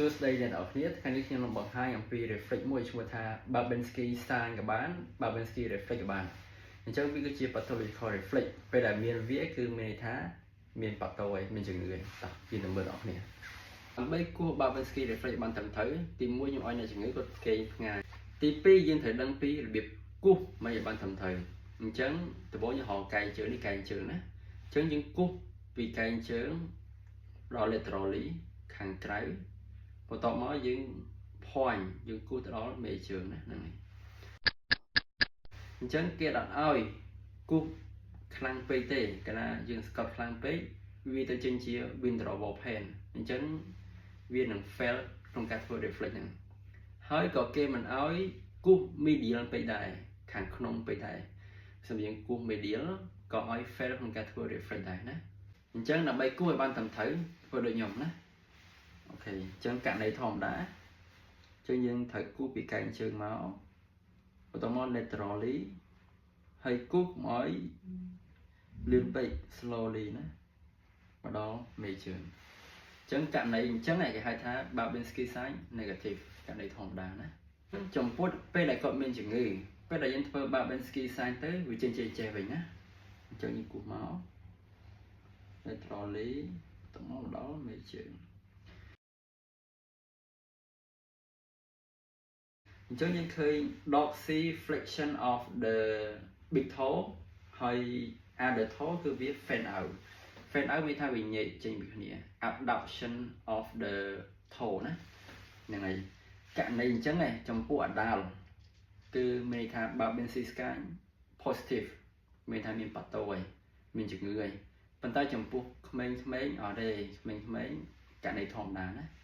សួស្តីអ្នកនរគ្នាថ្ងៃនេះខ្ញុំនឹងបង្ហាញអំពី reflex មួយឈ្មោះថា Babinski sign ក៏បាន Babinski reflex ក៏បានអញ្ចឹងវាគឺជា pathological reflex ពេលដែលមានវាគឺមានន័យថាមានប៉ាតូហើយមានជំងឺហើយតោះយើងទៅមើលអ្នកនរគ្នាដើម្បីគោះ Babinski reflex បានត្រឹមត្រូវទី1ខ្ញុំឲ្យអ្នកជំងឺគាត់គេងផ្ងាយទី2យើងត្រូវដឹងពីរបៀបគោះមិនឲ្យបានត្រឹមត្រូវអញ្ចឹងដំបូងយើងហៅកែងជើងនេះកែងជើងណាអញ្ចឹងយើងគោះពីកែងជើងដល់ laterally ខាងក្រៅបន្ទាប់មកយើងភ័ញយើងគូសទៅដល់មេជើងណាហ្នឹងហើយអញ្ចឹងគេអត់ឲ្យគូសខ្លាំងពេកទេកាលណាយើងស្កត់ខ្លាំងពេកវាទៅចេញជា withdrawal pain អញ្ចឹងវានឹង fail ក្នុងការធ្វើ reflex ហ្នឹងហើយក៏គេមិនឲ្យគូស medial ពេកដែរខាងក្នុងពេកដែរសម្រាប់គូស medial ក៏ឲ្យ fail ក្នុងការធ្វើ reflex ដែរណាអញ្ចឹងដើម្បីគូសឲ្យបានត្រឹមត្រូវធ្វើដូចខ្ញុំណាអូខេអញ្ចឹងករណីធម្មតាចឹងយើងត្រូវគូសពីកែងជើងមកបន្ទាប់មក laterally ហើយគូសមកឲ្យលឿនពេក slowly ណាមកដល់មេជើងអញ្ចឹងករណីអញ្ចឹងគេហៅថា Babinski sign negative ករណីធម្មតាណាចំពោះពេលដែលគាត់មានជំងឺពេលដែលយើងធ្វើ Babinski sign ទៅវាចេញចេះវិញណាអញ្ចឹងយើងគូសមក laterally ទៅមកដល់មេជើងអញ្ចឹងយើងឃើញ dorsal flexion of the big toe ហើយ other toe គឺវា fan out មានថាវាញែកចេញពីគ្នា abduction of the toe ណាហ្នឹងហើយករណីអញ្ចឹងចំពោះ adult គឺមានថា Babinski sign positive មានថាមានប៉ាតូហើយមានជំងឺហើយប៉ុន្តែចំពោះក្មេងៗអត់ទេក្មេងៗករណីធម្មតាណា